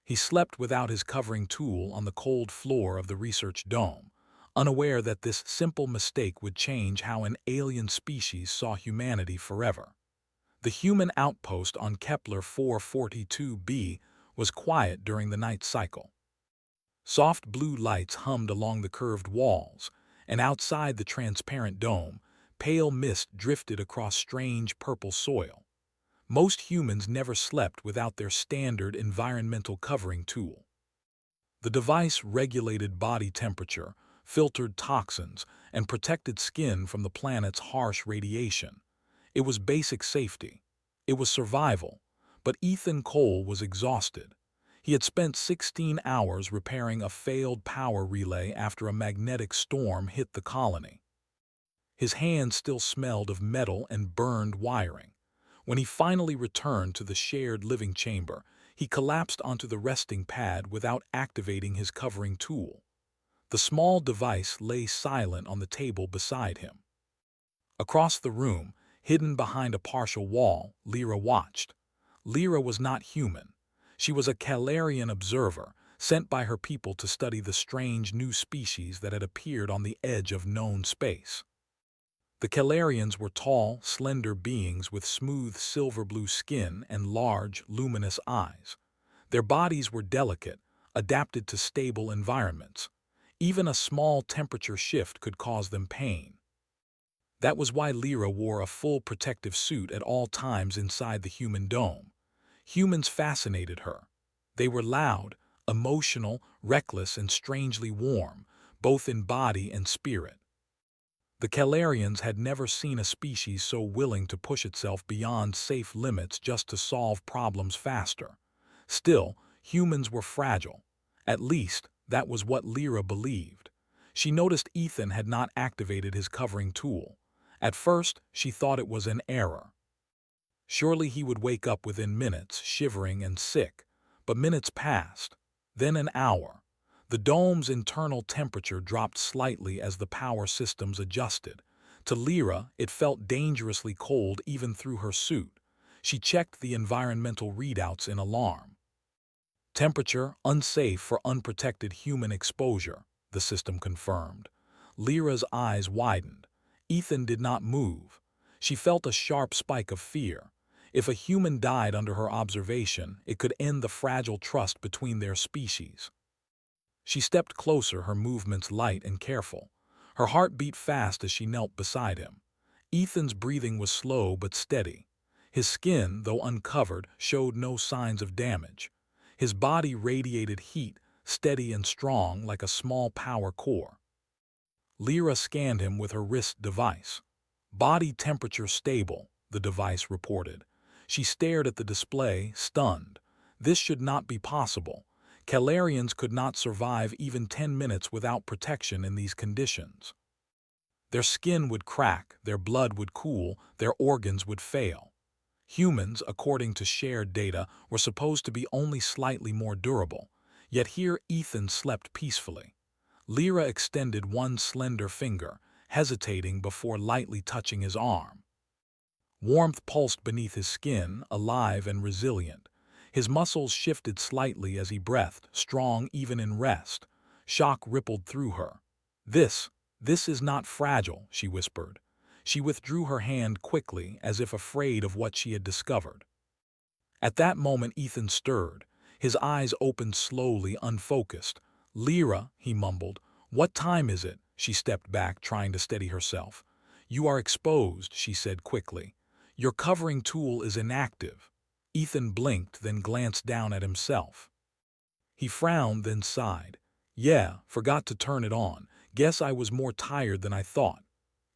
He slept without his covering tool on the cold floor of the research dome, unaware that this simple mistake would change how an alien species saw humanity forever. The human outpost on Kepler 442b was quiet during the night cycle. Soft blue lights hummed along the curved walls, and outside the transparent dome, pale mist drifted across strange purple soil. Most humans never slept without their standard environmental covering tool. The device regulated body temperature, filtered toxins, and protected skin from the planet's harsh radiation. It was basic safety. It was survival. But Ethan Cole was exhausted. He had spent 16 hours repairing a failed power relay after a magnetic storm hit the colony. His hands still smelled of metal and burned wiring. When he finally returned to the shared living chamber, he collapsed onto the resting pad without activating his covering tool. The small device lay silent on the table beside him. Across the room, hidden behind a partial wall, Lyra watched. Lyra was not human. She was a Calarian observer, sent by her people to study the strange new species that had appeared on the edge of known space. The Calarians were tall, slender beings with smooth silver-blue skin and large, luminous eyes. Their bodies were delicate, adapted to stable environments. Even a small temperature shift could cause them pain. That was why Lyra wore a full protective suit at all times inside the human dome. Humans fascinated her. They were loud, emotional, reckless, and strangely warm, both in body and spirit. The Calarians had never seen a species so willing to push itself beyond safe limits just to solve problems faster. Still, humans were fragile. At least, that was what Lyra believed. She noticed Ethan had not activated his covering tool. At first, she thought it was an error. Surely he would wake up within minutes, shivering and sick. But minutes passed, then an hour. The dome's internal temperature dropped slightly as the power systems adjusted. To Lyra, it felt dangerously cold even through her suit. She checked the environmental readouts in alarm. Temperature unsafe for unprotected human exposure, the system confirmed. Lyra's eyes widened. Ethan did not move. She felt a sharp spike of fear. If a human died under her observation, it could end the fragile trust between their species. She stepped closer, her movements light and careful. Her heart beat fast as she knelt beside him. Ethan's breathing was slow but steady. His skin, though uncovered, showed no signs of damage. His body radiated heat, steady and strong like a small power core. Lyra scanned him with her wrist device. Body temperature stable, the device reported. She stared at the display, stunned. This should not be possible. Calarians could not survive even 10 minutes without protection in these conditions. Their skin would crack, their blood would cool, their organs would fail. Humans, according to shared data, were supposed to be only slightly more durable. Yet here Ethan slept peacefully. Lyra extended one slender finger, hesitating before lightly touching his arm. Warmth pulsed beneath his skin, alive and resilient. His muscles shifted slightly as he breathed, strong even in rest. Shock rippled through her. This is not fragile," she whispered. She withdrew her hand quickly, as if afraid of what she had discovered. At that moment Ethan stirred. His eyes opened slowly, unfocused. "Lyra," he mumbled. "What time is it?" She stepped back, trying to steady herself. "You are exposed," she said quickly. "Your covering tool is inactive." Ethan blinked, then glanced down at himself. He frowned, then sighed. "Yeah, forgot to turn it on. Guess I was more tired than I thought."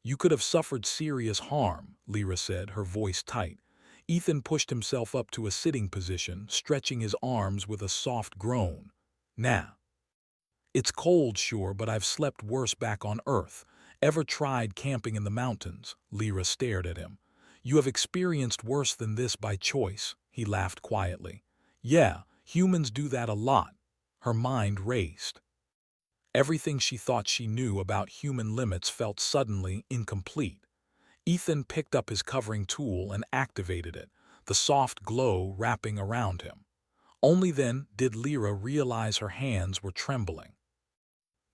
"You could have suffered serious harm," Lyra said, her voice tight. Ethan pushed himself up to a sitting position, stretching his arms with a soft groan. "Nah. It's cold, sure, but I've slept worse back on Earth. Ever tried camping in the mountains?" Lyra stared at him. "You have experienced worse than this by choice," he laughed quietly. "Yeah, humans do that a lot." Her mind raced. Everything she thought she knew about human limits felt suddenly incomplete. Ethan picked up his covering tool and activated it, the soft glow wrapping around him. Only then did Lyra realize her hands were trembling.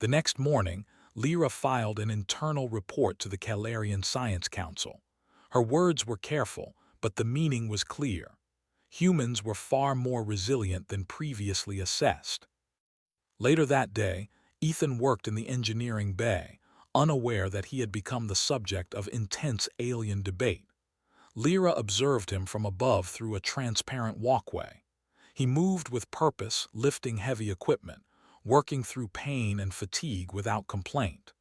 The next morning, Lyra filed an internal report to the Calarian Science Council. Her words were careful, but the meaning was clear. Humans were far more resilient than previously assessed. Later that day, Ethan worked in the engineering bay, unaware that he had become the subject of intense alien debate. Lyra observed him from above through a transparent walkway. He moved with purpose, lifting heavy equipment, working through pain and fatigue without complaint.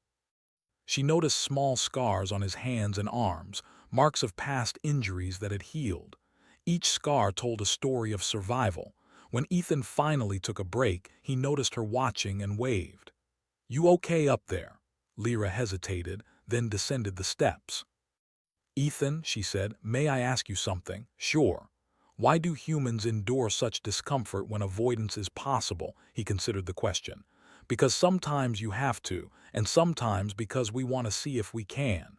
She noticed small scars on his hands and arms, marks of past injuries that had healed. Each scar told a story of survival. When Ethan finally took a break, he noticed her watching and waved. "You okay up there?" Lyra hesitated, then descended the steps. "Ethan," she said, "may I ask you something?" "Sure." "Why do humans endure such discomfort when avoidance is possible?" He considered the question. "Because sometimes you have to, and sometimes because we want to see if we can."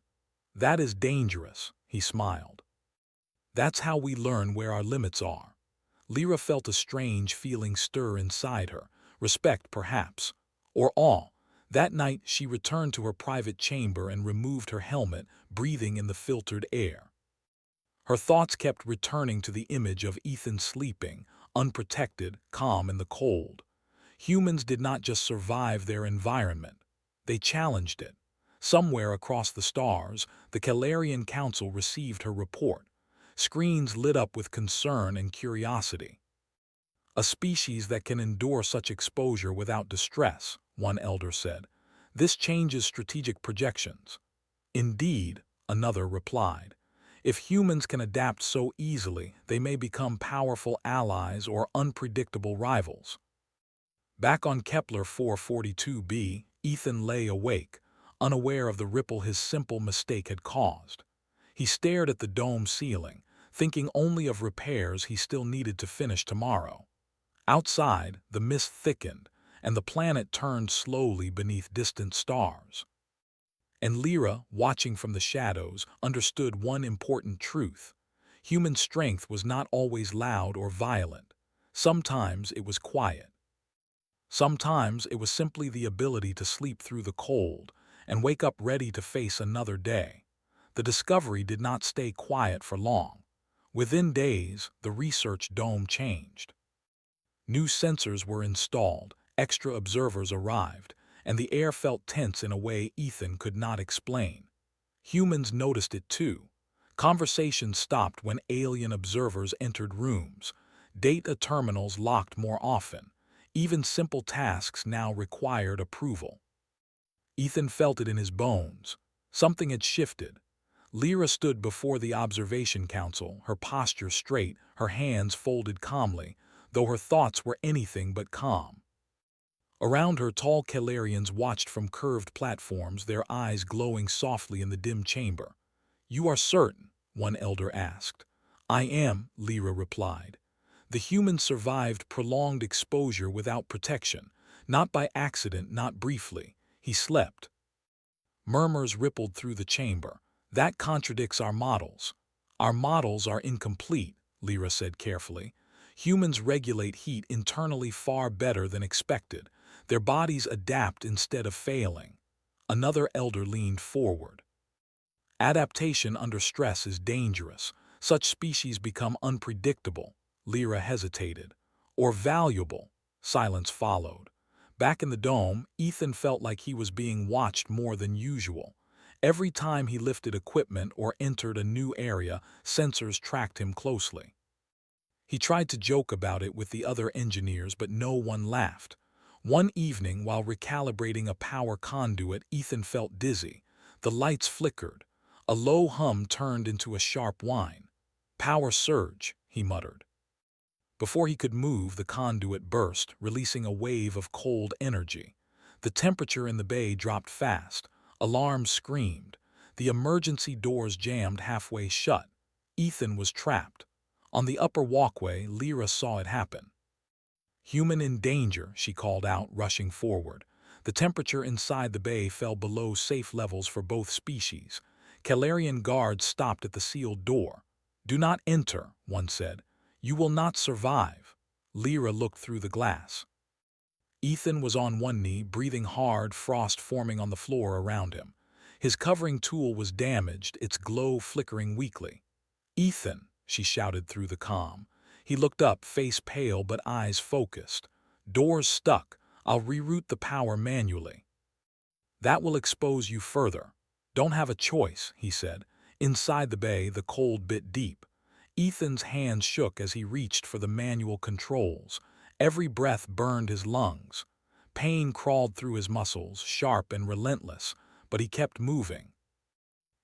"That is dangerous," he smiled. "That's how we learn where our limits are." Lyra felt a strange feeling stir inside her, respect perhaps, or awe. That night she returned to her private chamber and removed her helmet, breathing in the filtered air. Her thoughts kept returning to the image of Ethan sleeping, unprotected, calm in the cold. Humans did not just survive their environment, they challenged it. Somewhere across the stars, the Calarian Council received her report. Screens lit up with concern and curiosity. "A species that can endure such exposure without distress," one elder said. "This changes strategic projections." "Indeed," another replied. "If humans can adapt so easily, they may become powerful allies or unpredictable rivals." Back on Kepler 442b, Ethan lay awake, unaware of the ripple his simple mistake had caused. He stared at the dome ceiling, thinking only of repairs he still needed to finish tomorrow. Outside, the mist thickened, and the planet turned slowly beneath distant stars. And Lyra, watching from the shadows, understood one important truth. Human strength was not always loud or violent. Sometimes it was quiet. Sometimes it was simply the ability to sleep through the cold and wake up ready to face another day. The discovery did not stay quiet for long. Within days, the research dome changed. New sensors were installed, extra observers arrived, and the air felt tense in a way Ethan could not explain. Humans noticed it too. Conversations stopped when alien observers entered rooms. Data terminals locked more often. Even simple tasks now required approval. Ethan felt it in his bones. Something had shifted. Lyra stood before the observation council, her posture straight, her hands folded calmly, though her thoughts were anything but calm. Around her, tall Calarians watched from curved platforms, their eyes glowing softly in the dim chamber. "You are certain?" one elder asked. "I am," Lyra replied. "The humans survived prolonged exposure without protection, not by accident, not briefly. He slept." Murmurs rippled through the chamber. "That contradicts our models." "Our models are incomplete," Lyra said carefully. "Humans regulate heat internally far better than expected. Their bodies adapt instead of failing." Another elder leaned forward. "Adaptation under stress is dangerous. Such species become unpredictable." Lyra hesitated. "Or valuable." Silence followed. Back in the dome, Ethan felt like he was being watched more than usual. Every time he lifted equipment or entered a new area, sensors tracked him closely. He tried to joke about it with the other engineers, but no one laughed. One evening, while recalibrating a power conduit, Ethan felt dizzy. The lights flickered. A low hum turned into a sharp whine. "Power surge," he muttered. Before he could move, the conduit burst, releasing a wave of cold energy. The temperature in the bay dropped fast. Alarms screamed. The emergency doors jammed halfway shut. Ethan was trapped. On the upper walkway, Lyra saw it happen. "Human in danger," she called out, rushing forward. The temperature inside the bay fell below safe levels for both species. Calarian guards stopped at the sealed door. "Do not enter," one said. "You will not survive." Lyra looked through the glass. Ethan was on one knee, breathing hard, frost forming on the floor around him. His covering tool was damaged, its glow flickering weakly. "Ethan," she shouted through the comm. He looked up, face pale but eyes focused. "Door's stuck. I'll reroute the power manually." "That will expose you further. Don't have a choice," he said. Inside the bay, the cold bit deep. Ethan's hands shook as he reached for the manual controls. Every breath burned his lungs. Pain crawled through his muscles, sharp and relentless, but he kept moving.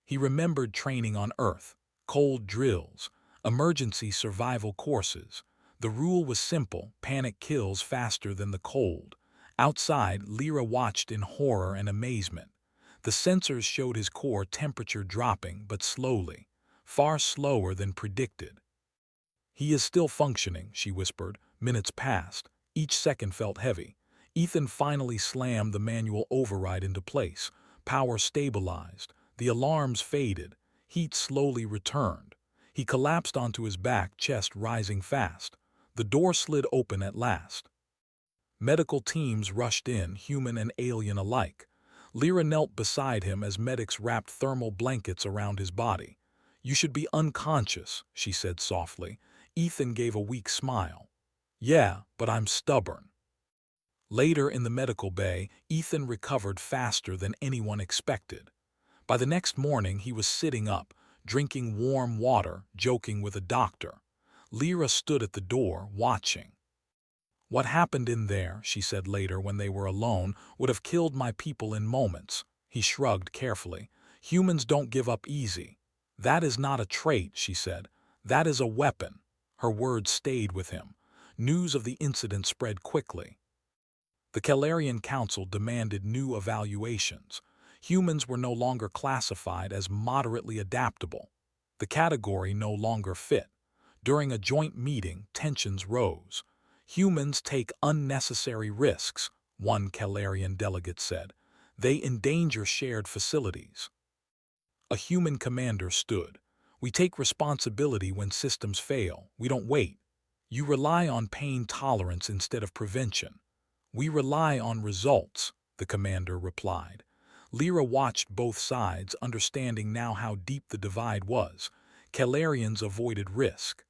He remembered training on Earth, cold drills, emergency survival courses. The rule was simple: panic kills faster than the cold. Outside, Lyra watched in horror and amazement. The sensors showed his core temperature dropping, but slowly, far slower than predicted. "He is still functioning," she whispered. Minutes passed. Each second felt heavy. Ethan finally slammed the manual override into place. Power stabilized. The alarms faded. Heat slowly returned. He collapsed onto his back, chest rising fast. The door slid open at last. Medical teams rushed in, human and alien alike. Lyra knelt beside him as medics wrapped thermal blankets around his body. "You should be unconscious," she said softly. Ethan gave a weak smile. "Yeah, but I'm stubborn." Later in the medical bay, Ethan recovered faster than anyone expected. By the next morning, he was sitting up, drinking warm water, joking with a doctor. Lyra stood at the door, watching. "What happened in there," she said later when they were alone, "would have killed my people in moments." He shrugged carefully. "Humans don't give up easy." "That is not a trait," she said. "That is a weapon." Her words stayed with him. News of the incident spread quickly. The Calarian Council demanded new evaluations. Humans were no longer classified as moderately adaptable. The category no longer fit. During a joint meeting, tensions rose. "Humans take unnecessary risks," one Calarian delegate said. "They endanger shared facilities." A human commander stood. "We take responsibility when systems fail. We don't wait. You rely on pain tolerance instead of prevention." "We rely on results," the commander replied. Lyra watched both sides, understanding now how deep the divide was. Calarians avoided risk.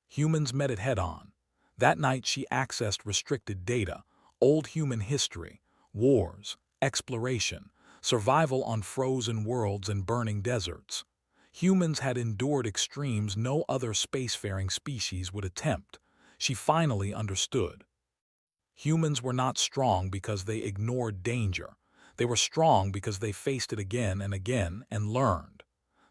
Humans met it head-on. That night she accessed restricted data, old human history, wars, exploration, survival on frozen worlds and burning deserts. Humans had endured extremes no other spacefaring species would attempt. She finally understood. Humans were not strong because they ignored danger. They were strong because they faced it again and again and learned.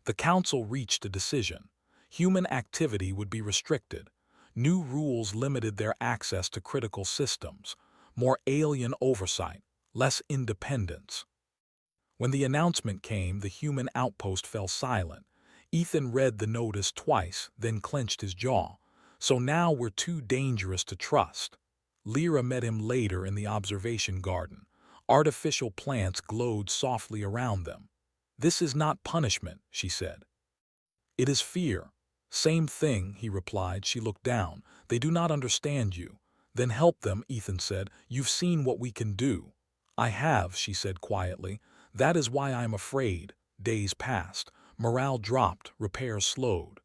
The Council reached a decision. Human activity would be restricted. New rules limited their access to critical systems. More alien oversight, less independence. When the announcement came, the human outpost fell silent. Ethan read the notice twice, then clenched his jaw. "So now we're too dangerous to trust." Lyra met him later in the observation garden. Artificial plants glowed softly around them. "This is not punishment," she said. "It is fear." "Same thing," he replied. She looked down. "They do not understand you." "Then help them," Ethan said. "You've seen what we can do." "I have," she said quietly. "That is why I am afraid." Days passed. Morale dropped, repairs slowed.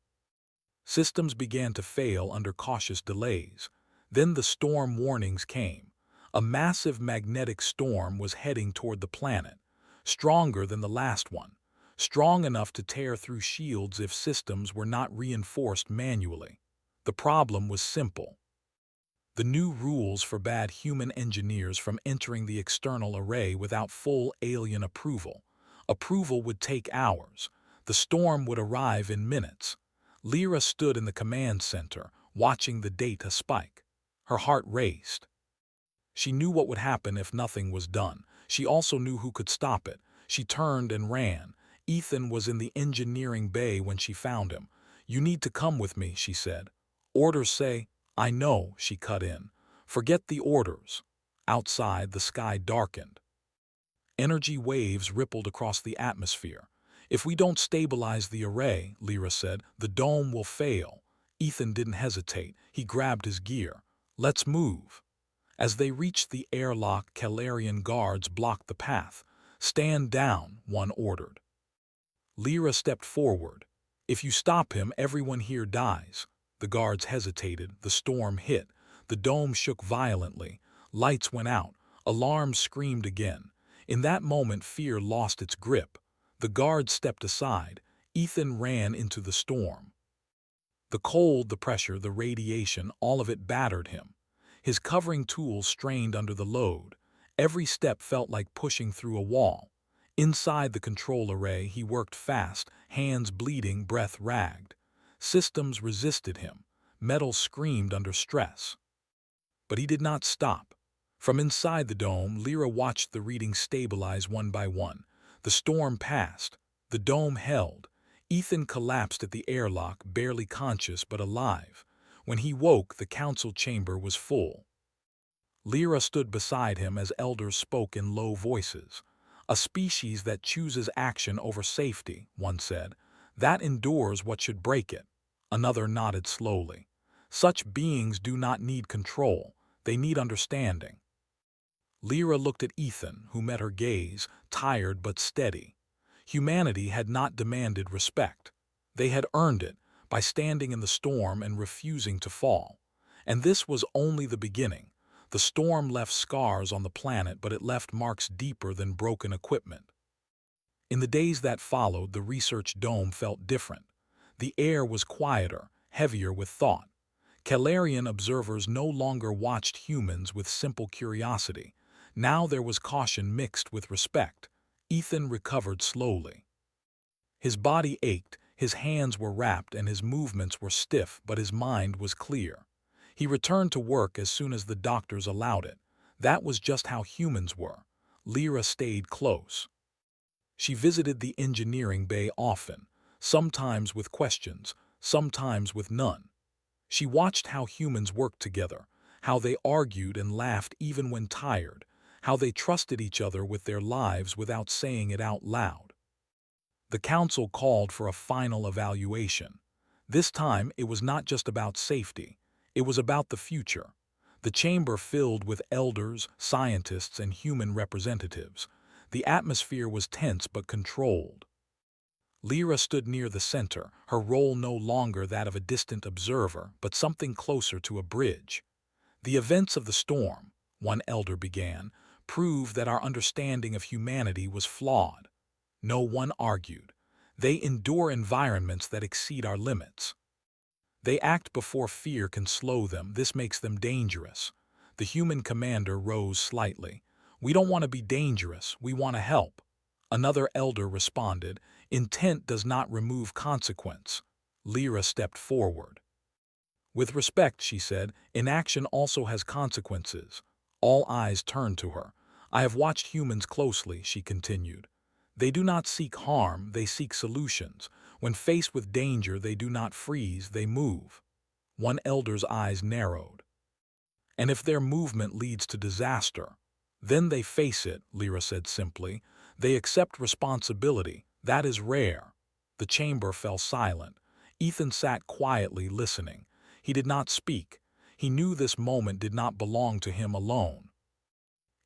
Systems began to fail under cautious delays. Then the storm warnings came. A massive magnetic storm was heading toward the planet, stronger than the last one, strong enough to tear through shields if systems were not reinforced manually. The problem was simple. The new rules forbade human engineers from entering the external array without full alien approval. Approval would take hours. The storm would arrive in minutes. Lyra stood in the command center, watching the data spike. Her heart raced. She knew what would happen if nothing was done. She also knew who could stop it. She turned and ran. Ethan was in the engineering bay when she found him. "You need to come with me," she said. "Orders say—" "I know," she cut in. "Forget the orders." Outside, the sky darkened. Energy waves rippled across the atmosphere. "If we don't stabilize the array," Lyra said, "the dome will fail." Ethan didn't hesitate. He grabbed his gear. Let's move. As they reached the airlock, Calarian guards blocked the path. Stand down, one ordered. Lyra stepped forward. If you stop him, everyone here dies. The guards hesitated. The storm hit. The dome shook violently. Lights went out. Alarms screamed again. In that moment, fear lost its grip. The guards stepped aside. Ethan ran into the storm. The cold, the pressure, the radiation, all of it battered him. His covering tools strained under the load. Every step felt like pushing through a wall. Inside the control array, he worked fast, hands bleeding, breath ragged. Systems resisted him. Metal screamed under stress. But he did not stop. From inside the dome, Lyra watched the readings stabilize one by one. The storm passed. The dome held. Ethan collapsed at the airlock, barely conscious but alive. When he woke, the council chamber was full. Lyra stood beside him as elders spoke in low voices. A species that chooses action over safety, one said. That endures what should break it. Another nodded slowly. Such beings do not need control. They need understanding. Lyra looked at Ethan, who met her gaze, tired but steady. Humanity had not demanded respect. They had earned it by standing in the storm and refusing to fall. And this was only the beginning. The storm left scars on the planet, but it left marks deeper than broken equipment. In the days that followed, the research dome felt different. The air was quieter, heavier with thought. Calarian observers no longer watched humans with simple curiosity. Now there was caution mixed with respect. Ethan recovered slowly. His body ached, his hands were wrapped, and his movements were stiff, but his mind was clear. He returned to work as soon as the doctors allowed it. That was just how humans were. Lyra stayed close. She visited the engineering bay often, sometimes with questions, sometimes with none. She watched how humans worked together, how they argued and laughed even when tired, how they trusted each other with their lives without saying it out loud. The council called for a final evaluation. This time, it was not just about safety. It was about the future. The chamber filled with elders, scientists, and human representatives. The atmosphere was tense but controlled. Lyra stood near the center, her role no longer that of a distant observer, but something closer to a bridge. The events of the storm, one elder began, proved that our understanding of humanity was flawed. No one argued. They endure environments that exceed our limits. They act before fear can slow them. This makes them dangerous. The human commander rose slightly. We don't want to be dangerous. We want to help. Another elder responded. Intent does not remove consequence. Lyra stepped forward. With respect, she said, inaction also has consequences. All eyes turned to her. I have watched humans closely, she continued. They do not seek harm, they seek solutions. When faced with danger, they do not freeze, they move. One elder's eyes narrowed. And if their movement leads to disaster, then they face it, Lyra said simply. They accept responsibility. That is rare. The chamber fell silent. Ethan sat quietly listening. He did not speak. He knew this moment did not belong to him alone.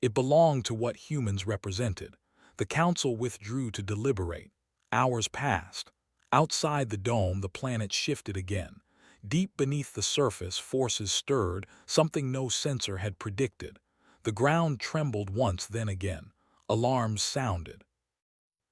It belonged to what humans represented. The council withdrew to deliberate. Hours passed. Outside the dome, the planet shifted again. Deep beneath the surface, forces stirred, something no sensor had predicted. The ground trembled once, then again. Alarms sounded.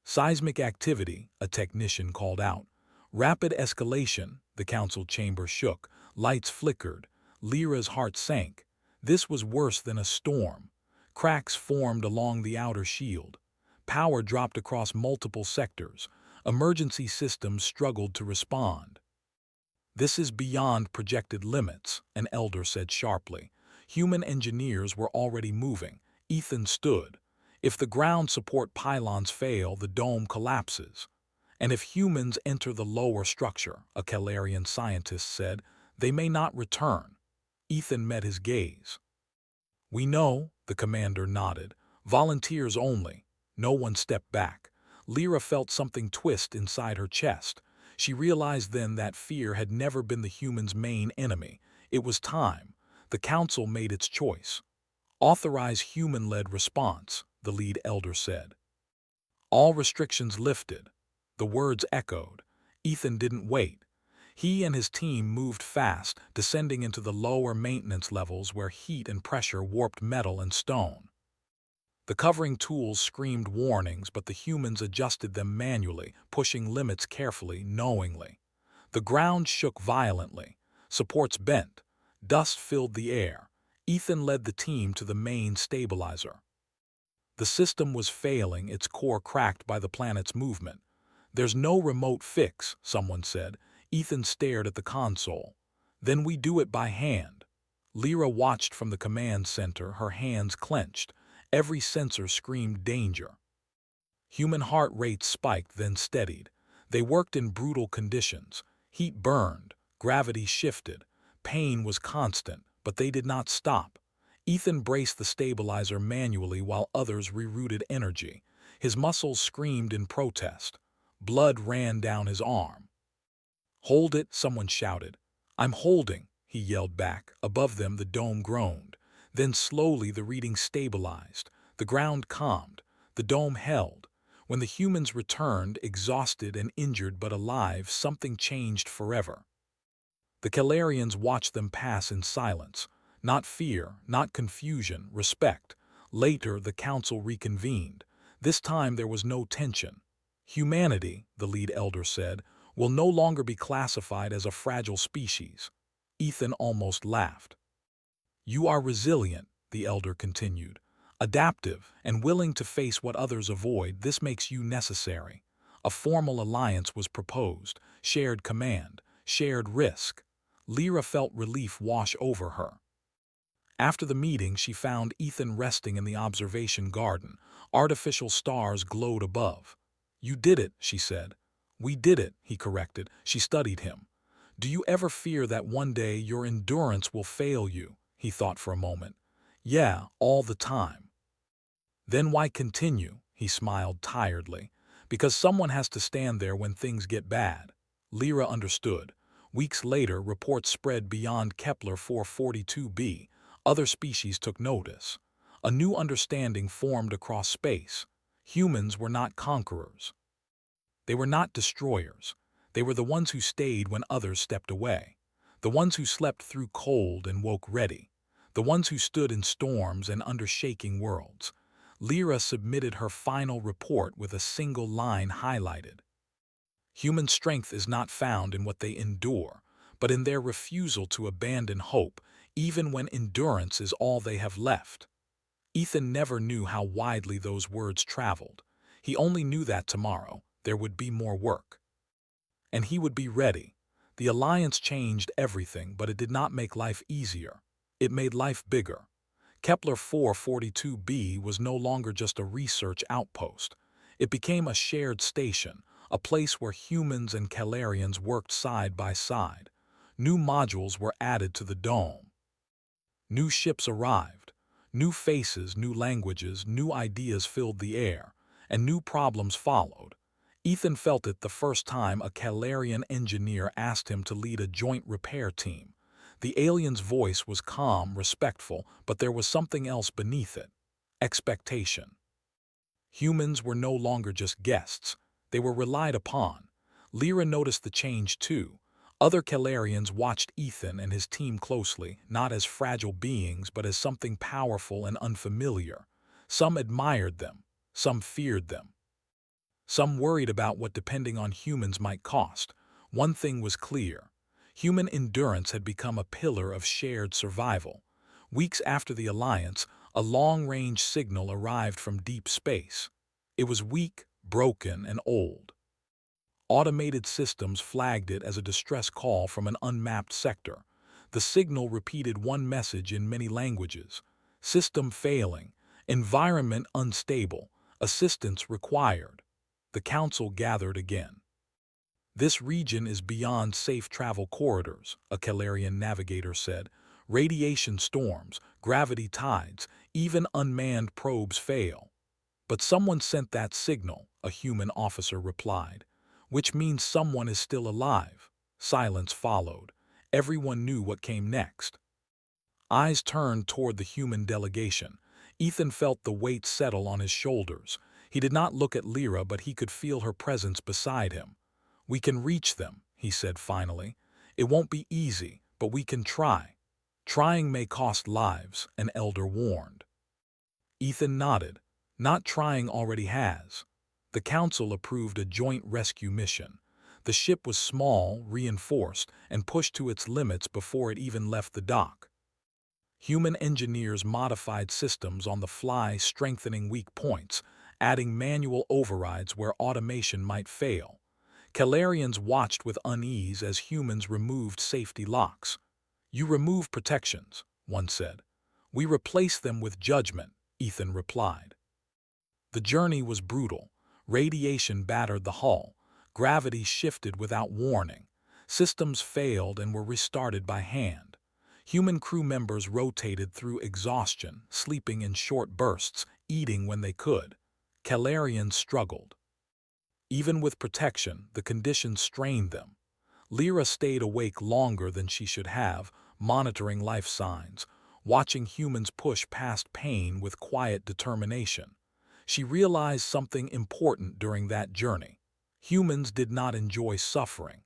Seismic activity, a technician called out. Rapid escalation, the council chamber shook. Lights flickered. Lyra's heart sank. This was worse than a storm. Cracks formed along the outer shield. Power dropped across multiple sectors. Emergency systems struggled to respond. This is beyond projected limits, an elder said sharply. Human engineers were already moving. Ethan stood. If the ground support pylons fail, the dome collapses. And if humans enter the lower structure, a Calarian scientist said, they may not return. Ethan met his gaze. We know, the commander nodded. Volunteers only. No one stepped back. Lyra felt something twist inside her chest. She realized then that fear had never been the human's main enemy. It was time. The council made its choice. Authorize human-led response, the lead elder said. All restrictions lifted. The words echoed. Ethan didn't wait. He and his team moved fast, descending into the lower maintenance levels where heat and pressure warped metal and stone. The covering tools screamed warnings, but the humans adjusted them manually, pushing limits carefully, knowingly. The ground shook violently. Supports bent. Dust filled the air. Ethan led the team to the main stabilizer. The system was failing, its core cracked by the planet's movement. There's no remote fix, someone said. Ethan stared at the console. Then we do it by hand. Lyra watched from the command center, her hands clenched. Every sensor screamed danger. Human heart rates spiked, then steadied. They worked in brutal conditions. Heat burned, gravity shifted. Pain was constant, but they did not stop. Ethan braced the stabilizer manually while others rerouted energy. His muscles screamed in protest. Blood ran down his arm. "Hold it," someone shouted. "I'm holding," he yelled back. Above them the dome groaned. Then slowly the reading stabilized. The ground calmed. The dome held. When the humans returned, exhausted and injured but alive, something changed forever. The Calarians watched them pass in silence. Not fear, not confusion, respect. Later, the council reconvened. This time there was no tension. Humanity, the lead elder said, will no longer be classified as a fragile species. Ethan almost laughed. You are resilient, the elder continued. Adaptive and willing to face what others avoid, this makes you necessary. A formal alliance was proposed, shared command, shared risk. Lyra felt relief wash over her. After the meeting, she found Ethan resting in the observation garden. Artificial stars glowed above. You did it, she said. We did it, he corrected. She studied him. Do you ever fear that one day your endurance will fail you? He thought for a moment. Yeah, all the time. Then why continue? He smiled tiredly. Because someone has to stand there when things get bad. Lyra understood. Weeks later, reports spread beyond Kepler 442b. Other species took notice. A new understanding formed across space. Humans were not conquerors. They were not destroyers. They were the ones who stayed when others stepped away. The ones who slept through cold and woke ready. The ones who stood in storms and under shaking worlds. Lyra submitted her final report with a single line highlighted. Human strength is not found in what they endure, but in their refusal to abandon hope, even when endurance is all they have left. Ethan never knew how widely those words traveled. He only knew that tomorrow there would be more work. And he would be ready. The alliance changed everything, but it did not make life easier. It made life bigger. Kepler 442b was no longer just a research outpost. It became a shared station, a place where humans and Calarians worked side by side. New modules were added to the dome. New ships arrived. New faces, new languages, new ideas filled the air, and new problems followed. Ethan felt it the first time a Calarian engineer asked him to lead a joint repair team. The alien's voice was calm, respectful, but there was something else beneath it. Expectation. Humans were no longer just guests. They were relied upon. Lyra noticed the change too. Other Calarians watched Ethan and his team closely, not as fragile beings, but as something powerful and unfamiliar. Some admired them. Some feared them. Some worried about what depending on humans might cost. One thing was clear. Human endurance had become a pillar of shared survival. Weeks after the alliance, a long-range signal arrived from deep space. It was weak, broken, and old. Automated systems flagged it as a distress call from an unmapped sector. The signal repeated one message in many languages. System failing, environment unstable, assistance required. The council gathered again. This region is beyond safe travel corridors, a Calarian navigator said. Radiation storms, gravity tides, even unmanned probes fail. But someone sent that signal, a human officer replied. Which means someone is still alive. Silence followed. Everyone knew what came next. Eyes turned toward the human delegation. Ethan felt the weight settle on his shoulders. He did not look at Lyra, but he could feel her presence beside him. "We can reach them," he said finally. "It won't be easy, but we can try." "Trying may cost lives," an elder warned. Ethan nodded. "Not trying already has." The council approved a joint rescue mission. The ship was small, reinforced, and pushed to its limits before it even left the dock. Human engineers modified systems on the fly, strengthening weak points, adding manual overrides where automation might fail. Calarians watched with unease as humans removed safety locks. "You remove protections," one said. "We replace them with judgment," Ethan replied. The journey was brutal. Radiation battered the hull. Gravity shifted without warning. Systems failed and were restarted by hand. Human crew members rotated through exhaustion, sleeping in short bursts, eating when they could. Calarians struggled. Even with protection, the conditions strained them. Lyra stayed awake longer than she should have, monitoring life signs, watching humans push past pain with quiet determination. She realized something important during that journey. Humans did not enjoy suffering.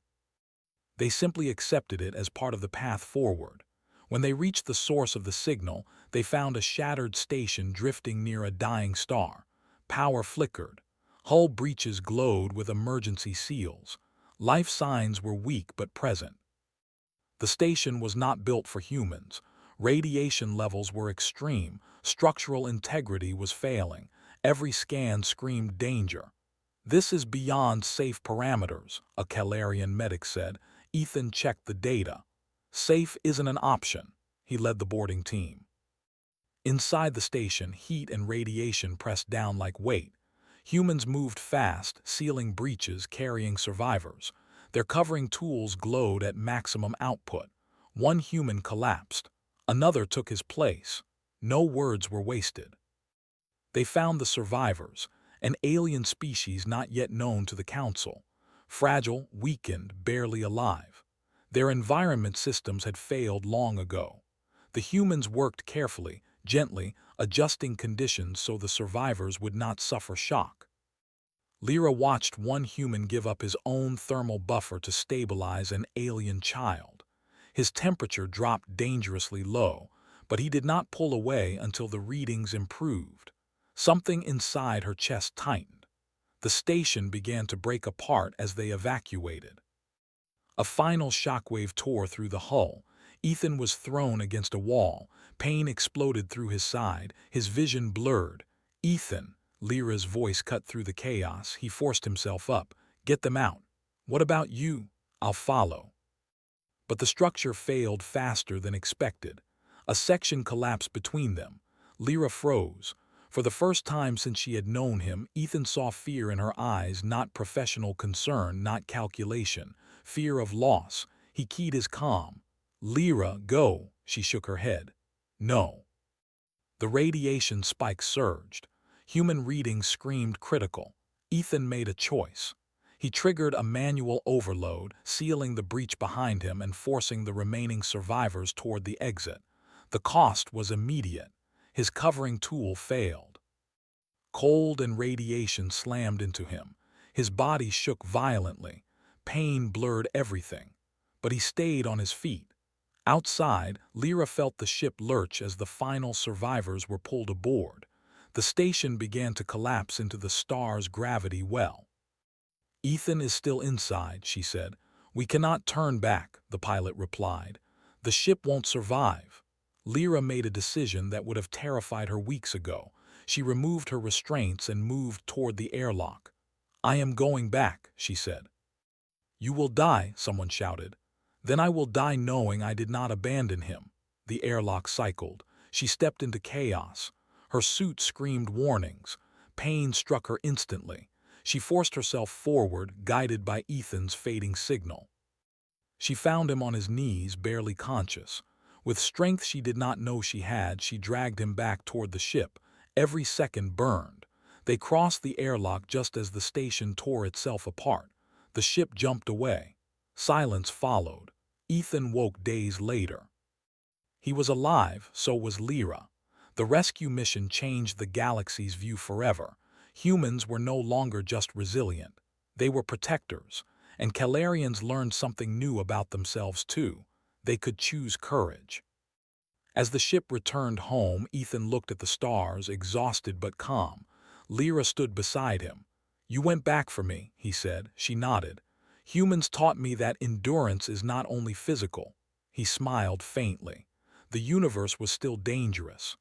They simply accepted it as part of the path forward. When they reached the source of the signal, they found a shattered station drifting near a dying star. Power flickered. Hull breaches glowed with emergency seals. Life signs were weak but present. The station was not built for humans. Radiation levels were extreme. Structural integrity was failing. Every scan screamed danger. "This is beyond safe parameters," a Calarian medic said. Ethan checked the data. "Safe isn't an option." He led the boarding team. Inside the station, heat and radiation pressed down like weight. Humans moved fast, sealing breaches, carrying survivors. Their covering tools glowed at maximum output. One human collapsed. Another took his place. No words were wasted. They found the survivors, an alien species not yet known to the Council. Fragile, weakened, barely alive. Their environment systems had failed long ago. The humans worked carefully, gently, adjusting conditions so the survivors would not suffer shock. Lyra watched one human give up his own thermal buffer to stabilize an alien child. His temperature dropped dangerously low, but he did not pull away until the readings improved. Something inside her chest tightened. The station began to break apart as they evacuated. A final shockwave tore through the hull. Ethan was thrown against a wall. Pain exploded through his side. His vision blurred. "Ethan," Lyra's voice cut through the chaos. He forced himself up. "Get them out." "What about you?" "I'll follow." But the structure failed faster than expected. A section collapsed between them. Lyra froze. For the first time since she had known him, Ethan saw fear in her eyes, not professional concern, not calculation. Fear of loss. He keyed his calm. "Lyra, go." She shook her head. "No." The radiation spike surged. Human readings screamed critical. Ethan made a choice. He triggered a manual overload, sealing the breach behind him and forcing the remaining survivors toward the exit. The cost was immediate. His covering tool failed. Cold and radiation slammed into him. His body shook violently. Pain blurred everything. But he stayed on his feet. Outside, Lyra felt the ship lurch as the final survivors were pulled aboard. The station began to collapse into the star's gravity well. "Ethan is still inside," she said. "We cannot turn back," the pilot replied. "The ship won't survive." Lyra made a decision that would have terrified her weeks ago. She removed her restraints and moved toward the airlock. "I am going back," she said. "You will die," someone shouted. "Then I will die knowing I did not abandon him." The airlock cycled. She stepped into chaos. Her suit screamed warnings. Pain struck her instantly. She forced herself forward, guided by Ethan's fading signal. She found him on his knees, barely conscious. With strength she did not know she had, she dragged him back toward the ship. Every second burned. They crossed the airlock just as the station tore itself apart. The ship jumped away. Silence followed. Ethan woke days later. He was alive, so was Lyra. The rescue mission changed the galaxy's view forever. Humans were no longer just resilient. They were protectors, and Calarians learned something new about themselves too. They could choose courage. As the ship returned home, Ethan looked at the stars, exhausted but calm. Lyra stood beside him. "You went back for me," he said. She nodded. "Humans taught me that endurance is not only physical." He smiled faintly. The universe was still dangerous.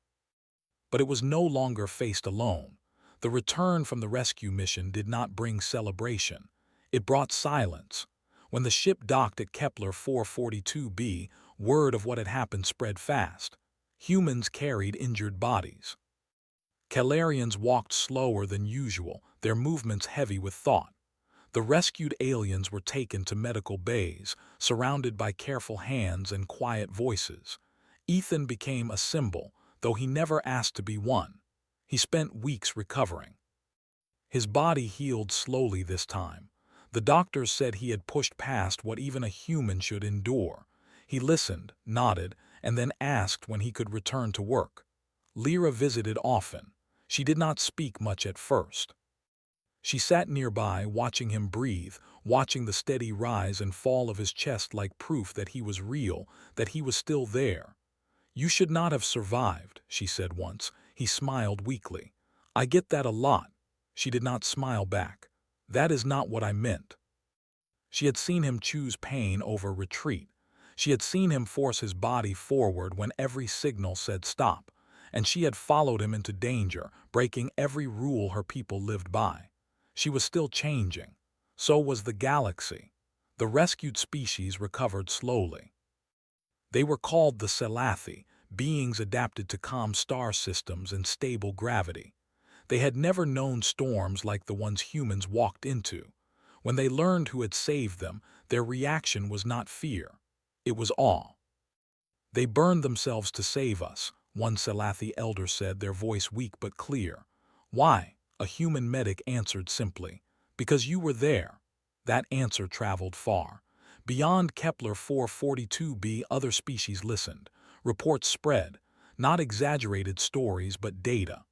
But it was no longer faced alone. The return from the rescue mission did not bring celebration. It brought silence. When the ship docked at Kepler 442b, word of what had happened spread fast. Humans carried injured bodies. Calarians walked slower than usual, their movements heavy with thought. The rescued aliens were taken to medical bays, surrounded by careful hands and quiet voices. Ethan became a symbol, though he never asked to be one. He spent weeks recovering. His body healed slowly this time. The doctors said he had pushed past what even a human should endure. He listened, nodded, and then asked when he could return to work. Lyra visited often. She did not speak much at first. She sat nearby, watching him breathe, watching the steady rise and fall of his chest like proof that he was real, that he was still there. "You should not have survived," she said once. He smiled weakly. "I get that a lot." She did not smile back. "That is not what I meant." She had seen him choose pain over retreat. She had seen him force his body forward when every signal said stop, and she had followed him into danger, breaking every rule her people lived by. She was still changing. So was the galaxy. The rescued species recovered slowly. They were called the Scifi, beings adapted to calm star systems and stable gravity. They had never known storms like the ones humans walked into. When they learned who had saved them, their reaction was not fear. It was awe. "They burned themselves to save us," one Scifi elder said, their voice weak but clear. "Why?" A human medic answered simply. "Because you were there." That answer traveled far. Beyond Kepler 442b, other species listened. Reports spread, not exaggerated stories but data.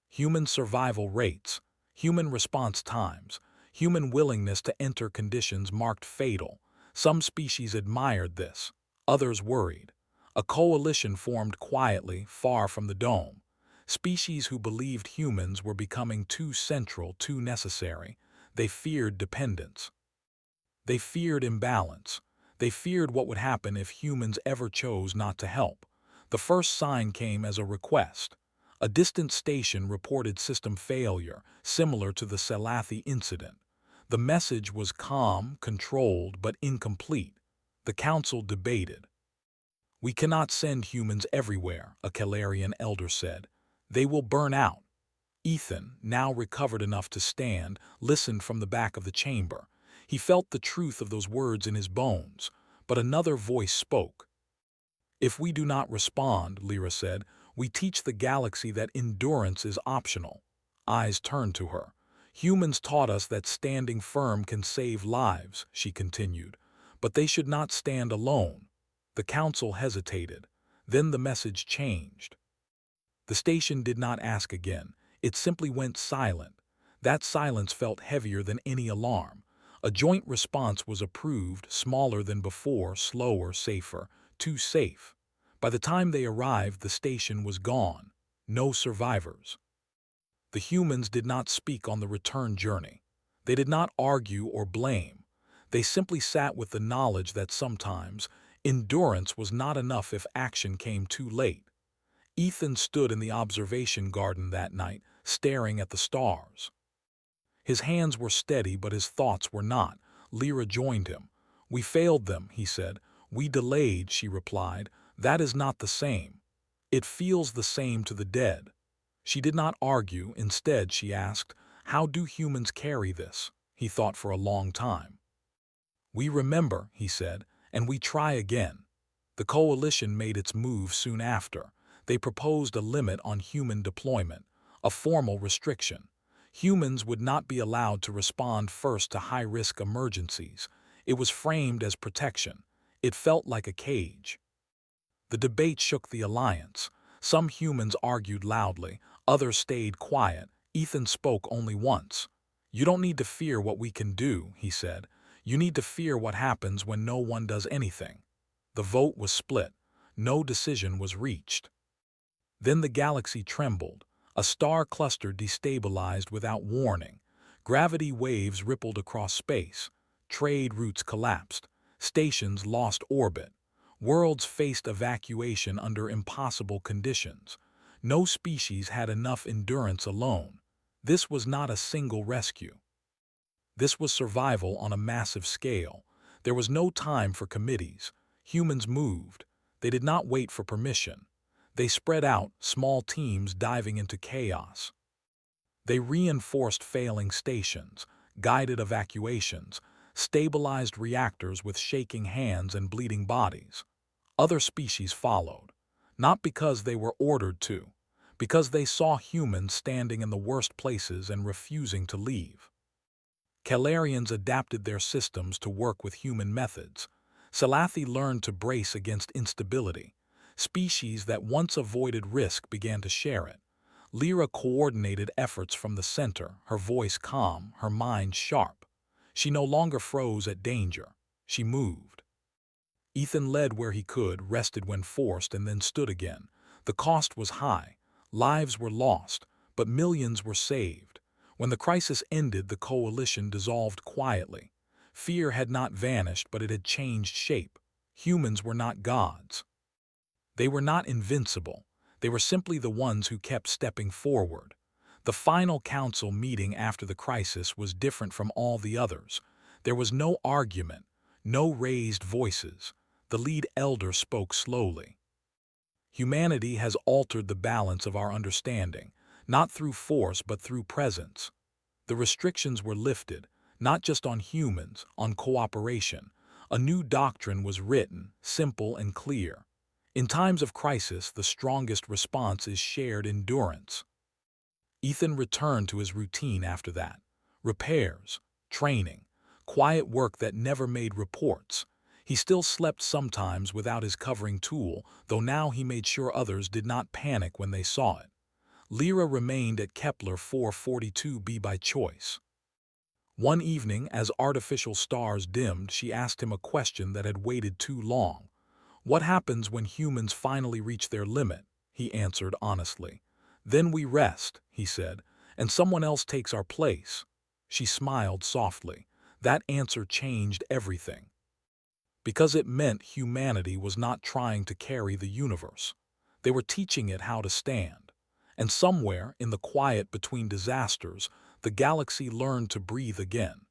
Human survival rates, human response times, human willingness to enter conditions marked fatal. Some species admired this, others worried. A coalition formed quietly, far from the dome. Species who believed humans were becoming too central, too necessary. They feared dependence. They feared imbalance. They feared what would happen if humans ever chose not to help. The first sign came as a request. A distant station reported system failure, similar to the Scifi incident. The message was calm, controlled, but incomplete. The council debated. "We cannot send humans everywhere," a Calarian elder said. "They will burn out." Ethan, now recovered enough to stand, listened from the back of the chamber. He felt the truth of those words in his bones. But another voice spoke. "If we do not respond," Lyra said, "we teach the galaxy that endurance is optional." Eyes turned to her. "Humans taught us that standing firm can save lives," she continued. "But they should not stand alone." The council hesitated. Then the message changed. The station did not ask again. It simply went silent. That silence felt heavier than any alarm. A joint response was approved, smaller than before, slower, safer, too safe. By the time they arrived, the station was gone. No survivors. The humans did not speak on the return journey. They did not argue or blame. They simply sat with the knowledge that sometimes endurance was not enough if action came too late. Ethan stood in the observation garden that night, staring at the stars. His hands were steady, but his thoughts were not. Lyra joined him. "We failed them," he said. "We delayed," she replied. "That is not the same." "It feels the same to the dead." She did not argue. Instead, she asked, "How do humans carry this?" He thought for a long time. "We remember," he said, "and we try again." The coalition made its move soon after. They proposed a limit on human deployment, a formal restriction. Humans would not be allowed to respond first to high-risk emergencies. It was framed as protection. It felt like a cage. The debate shook the alliance. Some humans argued loudly, others stayed quiet. Ethan spoke only once. "You don't need to fear what we can do," he said. "You need to fear what happens when no one does anything." The vote was split. No decision was reached. Then the galaxy trembled. A star cluster destabilized without warning. Gravity waves rippled across space. Trade routes collapsed. Stations lost orbit. Worlds faced evacuation under impossible conditions. No species had enough endurance alone. This was not a single rescue. This was survival on a massive scale. There was no time for committees. Humans moved. They did not wait for permission. They spread out, small teams diving into chaos. They reinforced failing stations, guided evacuations, stabilized reactors with shaking hands and bleeding bodies. Other species followed, not because they were ordered to, because they saw humans standing in the worst places and refusing to leave. Calarians adapted their systems to work with human methods. Scifi learned to brace against instability. Species that once avoided risk began to share it. Lyra coordinated efforts from the center, her voice calm, her mind sharp. She no longer froze at danger. She moved. Ethan led where he could, rested when forced, and then stood again. The cost was high. Lives were lost, but millions were saved. When the crisis ended, the coalition dissolved quietly. Fear had not vanished, but it had changed shape. Humans were not gods. They were not invincible. They were simply the ones who kept stepping forward. The final council meeting after the crisis was different from all the others. There was no argument, no raised voices. The lead elder spoke slowly. "Humanity has altered the balance of our understanding, not through force but through presence. The restrictions were lifted, not just on humans, on cooperation. A new doctrine was written, simple and clear. In times of crisis, the strongest response is shared endurance." Ethan returned to his routine after that. Repairs, training, quiet work that never made reports. He still slept sometimes without his covering tool, though now he made sure others did not panic when they saw it. Lyra remained at Kepler 442b by choice. One evening, as artificial stars dimmed, she asked him a question that had waited too long. "What happens when humans finally reach their limit?" He answered honestly. "Then we rest," he said, "and someone else takes our place." She smiled softly. That answer changed everything. Because it meant humanity was not trying to carry the universe. They were teaching it how to stand. And somewhere, in the quiet between disasters, the galaxy learned to breathe again.